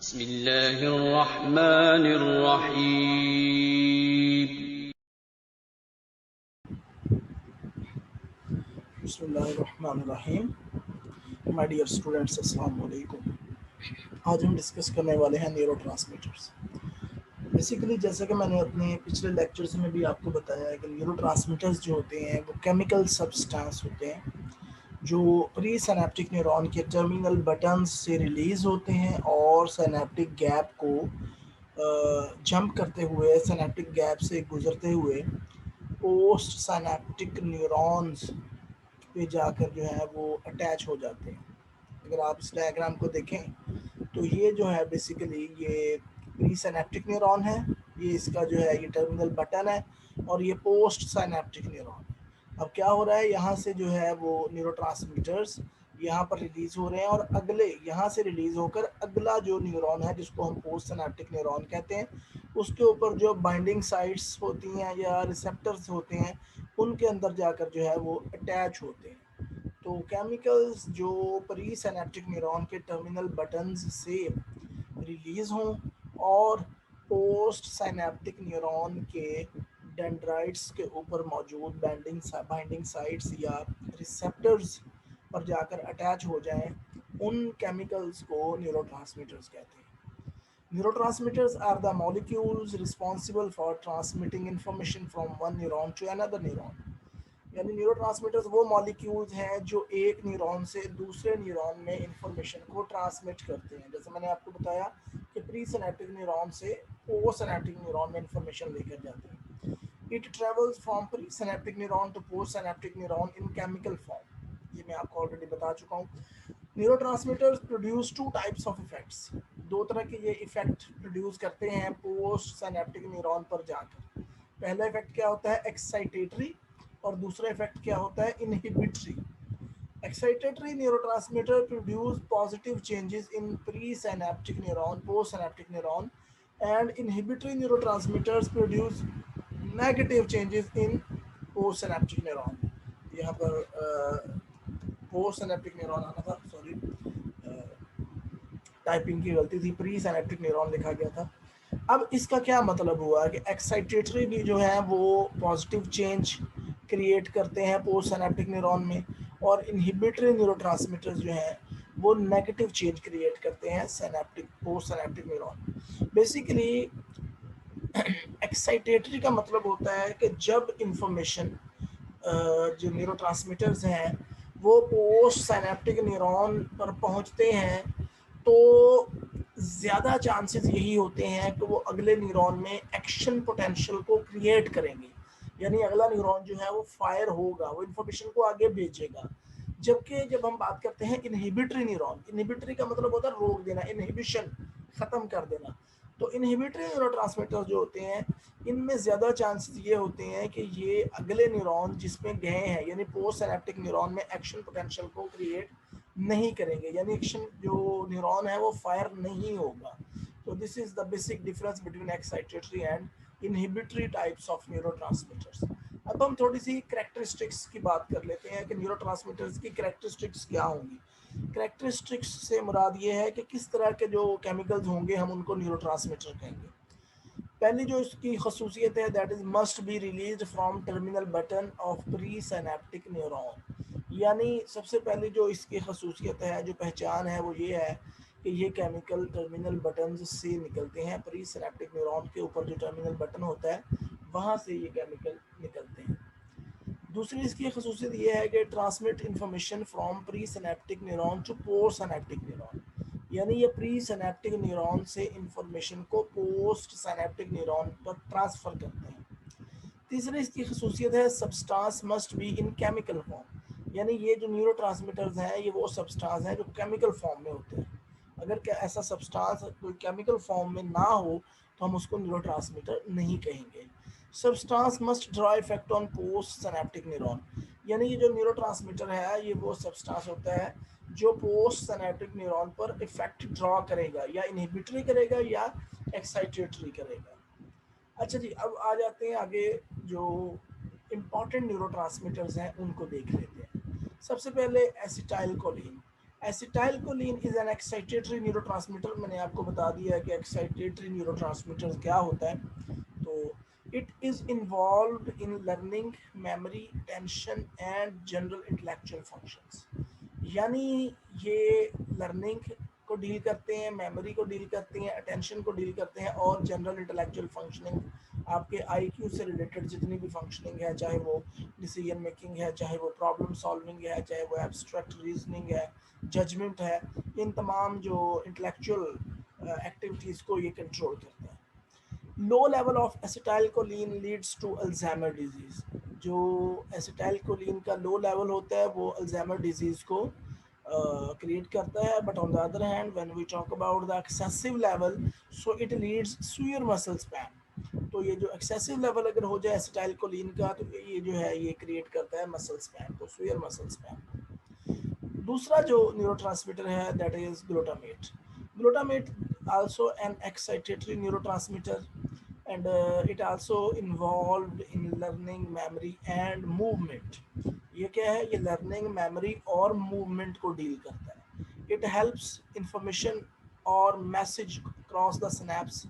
बिस्मिल्लाहिर्रहमानिर्रहीम। बिस्मिल्लाहिर्रहमानिर्रहीम। My dear students, अस्सलाम वालेकुम। आज हम डिस्कस करने वाले हैं न्यूरोट्रांसमीटर्स। बेसिकली जैसा कि मैंने अपने पिछले लेक्चर्स में भी आपको बताया है कि न्यूरोट्रांसमीटर्स जो होते हैं वो केमिकल सब्सटेंस होते हैं जो प्री सिनेप्टिक न्यूरॉन के टर्मिनल बटन्स से रिलीज़ होते हैं और सिनेप्टिक गैप को जंप करते हुए, सिनेप्टिक गैप से गुजरते हुए पोस्ट सिनेप्टिक न्यूरॉन्स पे जाकर जो है वो अटैच हो जाते हैं। अगर आप इस डायग्राम को देखें तो ये जो है बेसिकली ये प्री सिनेप्टिक न्यूरॉन है, ये इसका जो है ये टर्मिनल बटन है और ये पोस्ट सिनेप्टिक न्यूरॉन है। अब क्या हो रहा है, यहाँ से जो है वो न्यूरोट्रांसमीटर्स यहाँ पर रिलीज हो रहे हैं और अगले यहाँ से रिलीज होकर अगला जो न्यूरॉन है जिसको हम पोस्ट सिनेप्टिक न्यूरॉन कहते हैं, उसके ऊपर जो बाइंडिंग साइट्स होती हैं या रिसेप्टर्स होते हैं उनके अंदर जाकर जो है वो अटैच होते हैं। तो केमिकल्स जो प्री सिनेप्टिक न्यूरॉन के टर्मिनल बटन्स से रिलीज हों और पोस्ट सिनेप्टिक न्यूरॉन के डेंड्राइट्स के ऊपर मौजूद बाइंडिंग साइट्स या रिसेप्टर्स पर जाकर अटैच हो जाएं, उन केमिकल्स को न्यूरोट्रांसमीटर्स कहते हैं। Neurotransmitters are the molecules responsible for transmitting information from one neuron to another neuron. यानी न्यूरोट्रांसमीटर्स वो मॉलिक्यूल्स हैं जो एक न्यूरॉन से दूसरे न्यूरॉन में इंफॉर्मेशन को ट्रांसमिट करते हैं। जैसे मैंने आपको बताया कि प्री सिनेप्टिक न्यूरॉन से पोस्ट सिनेप्टिक न्यूरॉन में इंफॉर्मेशन लेकर जाते हैं। It travels from pre synaptic neuron to post synaptic neuron in chemical form. ये मैं आपको ऑलरेडी बता चुका हूँ। Neurotransmitters produce two types of effects. दो तरह के ये इफेक्ट प्रोड्यूस करते हैं पोस्ट सिनेप्टिक न्यूरॉन पर जाकर। पहला इफेक्ट क्या होता है, एक्साइटेटरी, और दूसरा इफेक्ट क्या होता है, inhibitory. Excitatory neurotransmitter produce positive changes in presynaptic neuron, postsynaptic neuron, and inhibitory neurotransmitters produce negative changes in postsynaptic neuron. यहाँ पर postsynaptic neuron आना था, सॉरी, टाइपिंग की गलती थी, प्री सिनेप्टिक न्यूरॉन लिखा गया था। अब इसका क्या मतलब हुआ कि एक्साइटेटरी भी जो है वो पॉजिटिव चेंज क्रिएट करते हैं पोस्ट सिनेप्टिक न्यूरॉन में, और इनहिबिटरी न्यूरोट्रांसमीटर्स जो हैं वो नेगेटिव चेंज क्रिएट करते हैं synaptic post synaptic neuron. Basically excitatory का मतलब होता है कि जब इंफॉर्मेशन जो न्यूरोट्रांसमीटर्स हैं वो पोस्ट सिनेप्टिक न्यूरॉन पर पहुंचते हैं तो ज़्यादा चांसेस यही होते हैं कि वो अगले न्यूरॉन में एक्शन पोटेंशियल को क्रिएट करेंगे, यानी अगला न्यूरॉन जो है वो फायर होगा, वो इन्फॉर्मेशन को आगे भेजेगा। जबकि जब हम बात करते हैं इनहिबिटरी न्यूरॉन, इनहिबिटरी का मतलब होता है रोक देना, इनहिबिशन, ख़त्म कर देना। तो इनहिबिटरी न्यूरोट्रांसमीटर जो होते हैं इनमें ज़्यादा चांसेस ये होते हैं कि ये अगले न्यूरॉन जिसमें गए हैं यानी पोस्ट सिनेप्टिक न्यूरॉन में एक्शन पोटेंशियल को क्रिएट नहीं करेंगे, यानी एक्शन जो न्यूरॉन है वो फायर नहीं होगा। तो this is the basic difference between excitatory and inhibitory types of neurotransmitters. अब हम थोड़ी सी कैरेक्टरिस्टिक्स की बात कर लेते हैं कि न्यूरोट्रांसमीटर्स की कैरेक्टरिस्टिक्स क्या होंगी। कैरेक्टरिस्टिक्स से मुराद ये है कि किस तरह के जो केमिकल्स होंगे हम उनको न्यूरोट्रांसमीटर कहेंगे। पहली जो इसकी खसूसियत है that is must be release from terminal button of pre synaptic neuron. यानी सबसे पहली जो इसकी खसूसियत है, जो पहचान है, वो ये है कि ये केमिकल टर्मिनल बटन से निकलते हैं। प्री सिनेप्टिक न्यूरॉन के ऊपर जो टर्मिनल बटन होता है वहाँ से ये केमिकल निकलते हैं। दूसरी इसकी खसूसियत ये है कि transmit information from pre synaptic neuron to post synaptic neuron, यानी ये प्री सिनेप्टिक न्यूरॉन से इंफॉर्मेशन को पोस्ट सिनेप्टिक न्यूरॉन पर ट्रांसफर करते हैं। तीसरी इसकी खसूसियत है substance must be in chemical form, यानी ये जो न्यूरो ट्रांसमीटर्स हैं ये वो सब्सटेंस हैं जो केमिकल फॉर्म में होते हैं। अगर क्या ऐसा सब्सटेंस कोई केमिकल फॉर्म में ना हो तो हम उसको न्यूरो ट्रांसमीटर नहीं कहेंगे। Substance must draw effect on post synaptic neuron, यानी ये जो न्यूरो ट्रांसमीटर है ये वो सब्सटेंस होता है जो पोस्ट सिनेप्टिक न्यूरॉन पर इफेक्ट ड्रॉ करेगा, या इनहिबिटरी करेगा या एक्साइटेटरी करेगा। अच्छा जी, अब आ जाते हैं आगे जो इम्पॉर्टेंट न्यूरोट्रांसमीटर्स हैं उनको देख लेते हैं। सबसे पहले acetyl choline. Acetylcholine is an excitatory neurotransmitter. मैंने आपको बता दिया है कि एक्साइटेटरी न्यूरोट्रांसमीटर क्या होता है। तो it is involve in learning, memory, tension and general intellectual functions. यानी ये लर्निंग को डील करते हैं, मेमोरी को डील करते हैं, अटेंशन को डील करते हैं और जनरल इंटेलेक्चुअल फंक्शनिंग, आपके आईक्यू से रिलेटेड जितनी भी फंक्शनिंग है, चाहे वो डिसीजन मेकिंग है, चाहे वो प्रॉब्लम सॉल्विंग है, चाहे वो एब्स्ट्रैक्ट रीजनिंग है, जजमेंट है, इन तमाम जो इंटेलेक्चुअल एक्टिविटीज़ को ये कंट्रोल करता है। Low level of acetylcholine leads to Alzheimer disease. जो एसिटाइलकोलिन का लो लेवल होता है वो अल्जाइमर डिजीज को क्रिएट करता है। But on the other hand when we talk about the excessive level, so it leads severe muscle spasm. तो ये जो एक्सेसिव लेवल अगर हो जाए एसिटाइलकोलिन का, तो ये जो है ये क्रिएट करता है मसल स्पैम, तो सुयर मसल स्पैम। दूसरा जो न्यूरोट्रांसमीटर है that is glutamate. Glutamate also an excitatory neurotransmitter, and it also involved in learning, memory and movement। ये क्या है? ये लर्निंग, मेमोरी और मूवमेंट को डील करता है। इट हेल्प्स इंफॉर्मेशन और message cross the synapse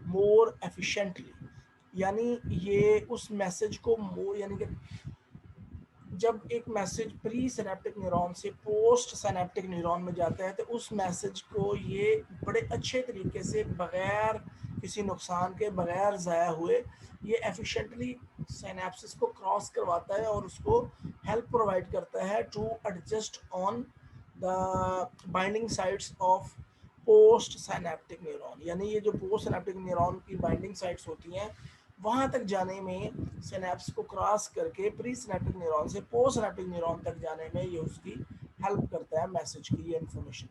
more efficiently. यानी ये उस मैसेज को मोर, यानी कि जब एक मैसेज प्री सिनेप्टिक न्यूरॉन से पोस्ट सिनेप्टिक न्यूरॉन में जाता है तो उस मैसेज को ये बड़े अच्छे तरीके से, बगैर किसी नुकसान के, बगैर ज़ाया हुए, ये एफिशिएंटली सिनेप्सिस को क्रॉस करवाता है और उसको हेल्प प्रोवाइड करता है to adjust on the binding sites of post synaptic neuron. यानी ये जो पोस्ट सिनेप्टिक न्यूरॉन की बाइंडिंग साइट्स होती हैं, वहां तक जाने में, सिनेप्स को क्रॉस करके प्री सिनेप्टिक न्यूरॉन से पोस्ट सिनेप्टिक न्यूरॉन तक जाने में ये उसकी हेल्प करता है, मैसेज की, ये information.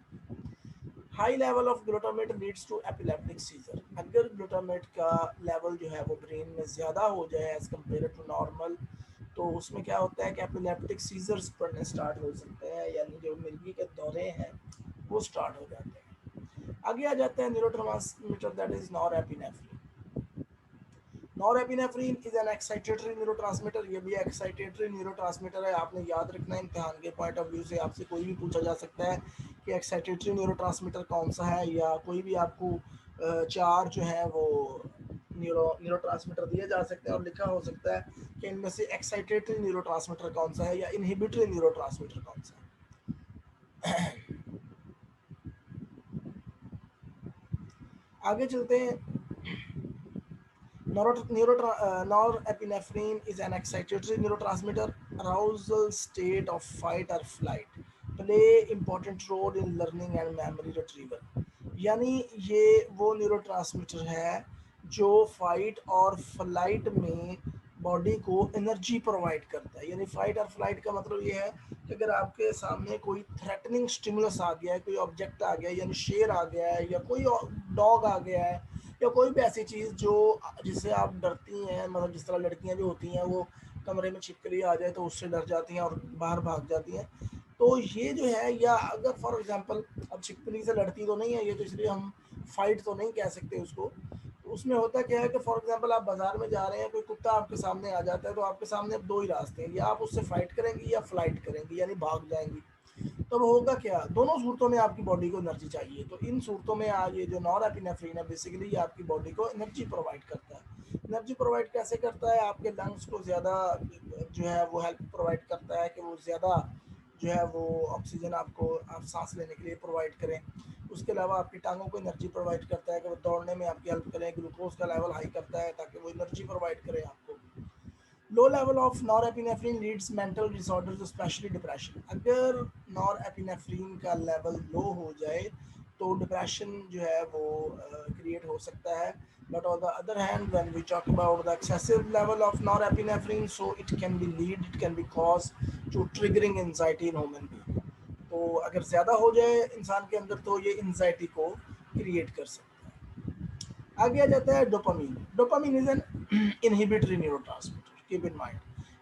High level of glutamate leads to epileptic seizure. अगर ग्लूटामेट का लेवल जो है वो ब्रेन में ज़्यादा हो जाए एज कम्पेयर टू नॉर्मल, तो उसमें क्या होता है कि एपिलेप्टिक सीजर्स पड़ने स्टार्ट हो सकते हैं, यानी जो मिर्गी के दौरे हैं वो स्टार्ट हो जाते हैं। आगे आ जाते हैं neurotransmitter that is norepinephrine. Norepinephrine is an excitatory neurotransmitter. ये भी एक्साइटेटरी न्यूरोट्रांसमीटर है। आपने याद रखना है, इम्तिहान के पॉइंट ऑफ व्यू से आपसे कोई भी पूछा जा सकता है कि एक्साइटेटरी न्यूरोट्रांसमीटर कौन सा है, या कोई भी आपको चार जो है वो न्यूरोट्रांसमीटर दिए जा सकते हैं और लिखा हो सकता है कि इनमें से एक्साइटेटरी न्यूरोट्रांसमीटर कौन सा है या इनहिबिटरी न्यूरोट्रांसमीटर कौन सा है। आगे चलते हैं। Norepinephrine is an excitatory neurotransmitter. Arousal state of fight or flight play important role in learning and memory retrieval। यानी ये वो न्यूरोट्रांसमीटर है जो फाइट और फ्लाइट में बॉडी को एनर्जी प्रोवाइड करता है। यानी फाइट और फ्लाइट का मतलब ये है कि अगर आपके सामने कोई थ्रेटनिंग स्टिमुलस आ गया है, कोई ऑब्जेक्ट आ गया है, यानी शेर आ गया है या कोई डॉग आ गया है या कोई भी ऐसी चीज़ जो जिससे आप डरती हैं, मतलब जिस तरह लड़कियां जो होती हैं वो कमरे में छिपकली आ जाए तो उससे डर जाती हैं और बाहर भाग जाती हैं, तो ये जो है, या अगर फॉर एग्जांपल अब छिपकली से लड़ती तो नहीं है ये, तो इसलिए हम फाइट तो नहीं कह सकते उसको। तो उसमें होता क्या है कि फॉर एग्जांपल आप बाजार में जा रहे हैं, कोई कुत्ता आपके सामने आ जाता है, तो आपके सामने अब दो ही रास्ते हैं, या आप उससे फाइट करेंगी या फ्लाइट करेंगी, यानी भाग जाएंगी। तब होगा क्या? दोनों सूरतों में आपकी बॉडी को एनर्जी चाहिए। तो इन सूरतों में आज ये जो नॉरएपिनेफ्रिन है बेसिकली ये आपकी बॉडी को एनर्जी प्रोवाइड करता है। एनर्जी प्रोवाइड कैसे करता है? आपके लंग्स को ज़्यादा जो है वो हेल्प प्रोवाइड करता है कि वो ज़्यादा जो है वो ऑक्सीजन आपको, आप सांस लेने के लिए प्रोवाइड करें। उसके अलावा आपकी टांगों को एनर्जी प्रोवाइड करता है कि वो दौड़ने में आपकी हेल्प करें। ग्लूकोज का लेवल हाई करता है ताकि वो एनर्जी प्रोवाइड करें आपको। Low level of norepinephrine leads mental disorders specially depression. अगर नॉरएपिनेफ्रिन का लेवल लो हो जाए तो डिप्रेशन जो है वो क्रिएट हो सकता है। But on the other hand when we talk about the excessive level of norepinephrine, so it can be cause to triggering anxiety in human being. तो अगर ज़्यादा हो जाए इंसान के अंदर तो ये एंजाइटी को क्रिएट कर सकता है। आगे आ जाता है dopamine. Dopamine is an inhibitory neurotransmitter. Keep in mind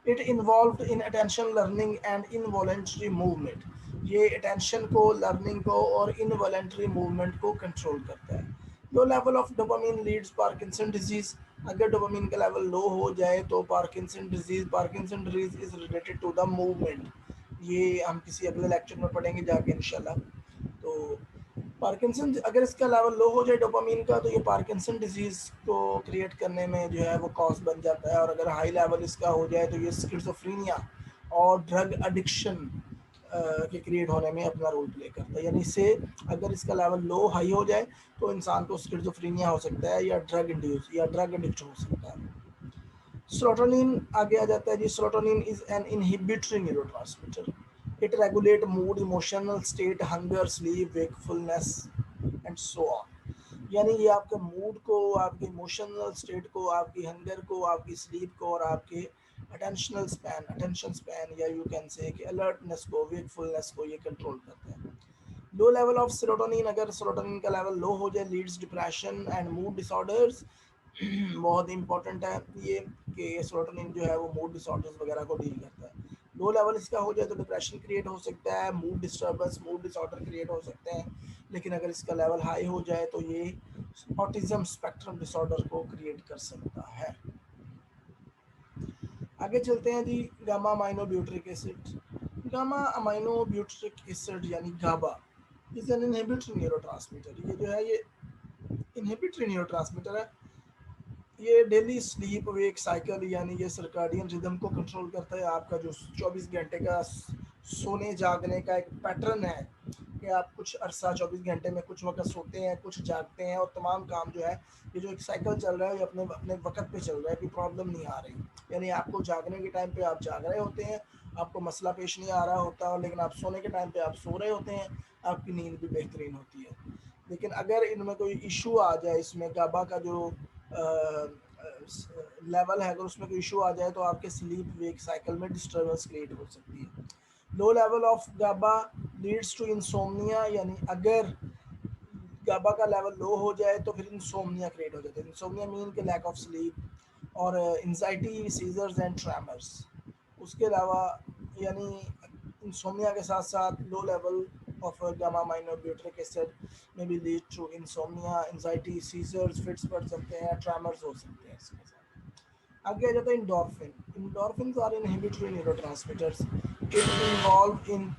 it involved in attention, learning and involuntary movement. ये अटेंशन को, लर्निंग को और इनवॉलेंट्री मूवमेंट को कंट्रोल करता है। Low level of dopamine leads Parkinson disease. अगर डोपामीन का लेवल लो हो जाए तो Parkinson disease is related to the movement. ये हम किसी अगले लेक्चर में पढ़ेंगे जाके इंशाल्लाह। तो पार्किंसन, अगर इसका लेवल लो हो जाए डोपामीन का, तो ये पार्किंसन डिजीज को क्रिएट करने में जो है वो कॉज बन जाता है। और अगर हाई लेवल इसका हो जाए तो ये स्किज़ोफ्रेनिया और ड्रग एडिक्शन के क्रिएट होने में अपना रोल प्ले करता है। यानी इससे अगर इसका लेवल लो हाई हो जाए तो इंसान को स्किज़ोफ्रेनिया हो सकता है या ड्रग इंड्यूस या ड्रग एडिक्ट हो सकता है। सेरोटोनिन आगे आ जाता है जी। Serotonin is an inhibitory neurotransmitter. It regulate mood, emotional state, hunger, sleep, wakefulness and so on. यानी ये आपके मूड को, आपके इमोशनल स्टेट को, आपकी हंगर को, आपकी स्लीप को और आपके अटेंशन स्पैन या यू कैन से कि अलर्टनेस को, वेकफुलनेस को ये कंट्रोल करते हैं। लो लेवल ऑफ सेरोटोनिन, अगर सेरोटोनिन का लेवल लो हो जाए, leads depression and mood disorders. बहुत इंपॉर्टेंट है ये कि सेरोटोनिन जो है वो मूड डिसऑर्डर्स वगैरह को डील करता है। लो लेवल इसका हो जाए तो डिप्रेशन क्रिएट हो सकता है, mood disturbance, mood disorder create हो सकते हैं। लेकिन अगर इसका लेवल हाई हो जाए तो ये ऑटिज्म स्पेक्ट्रम डिसऑर्डर को क्रिएट कर सकता है। आगे चलते हैं जी। Gamma amino butyric acid. Gamma amino butyric acid यानी GABA is an inhibitory neurotransmitter. ये जो है ये इनहिबिटरी न्यूरोट्रांसमीटर है। ये डेली स्लीप वेक साइकिल यानी ये सर्काडियन रिदम को कंट्रोल करता है। आपका जो 24 घंटे का सोने जागने का एक पैटर्न है कि आप कुछ अरसा 24 घंटे में कुछ वक्त सोते हैं, कुछ जागते हैं, और तमाम काम जो है ये जो एक साइकिल चल रहा है ये अपने अपने वक्त पे चल रहा है, कोई प्रॉब्लम नहीं आ रही। यानी आपको जागने के टाइम पे आप जाग रहे होते हैं, आपको मसला पेश नहीं आ रहा होता, और लेकिन आप सोने के टाइम पे आप सो रहे होते हैं, आपकी नींद भी बेहतरीन होती है। लेकिन अगर इनमें कोई इशू आ जाए, इसमें गाबा का जो लेवल है, अगर उसमें कोई इशू आ जाए तो आपके स्लीप वेक साइकिल में डिस्टर्बेंस क्रिएट हो सकती है। Low level of GABA leads to insomnia. यानी अगर गाबा का लेवल लो हो जाए तो फिर इंसोम्निया क्रिएट हो जाता है। इंसोम्निया मीन के लैक ऑफ स्लीप और एंजाइटी, सीजर्स एंड ट्रेमर्स। उसके अलावा यानी इंसोम्निया के साथ साथ low level of gamma amino butyric acid में भी lead to insomnia, anxiety, seizures, fits पड़ सकते हैं, ट्रेमर्स हो सकते हैं इसके साथ। आगे आ जाता है endorphin. Endorphin are inhibitory neurotransmitters. It involve in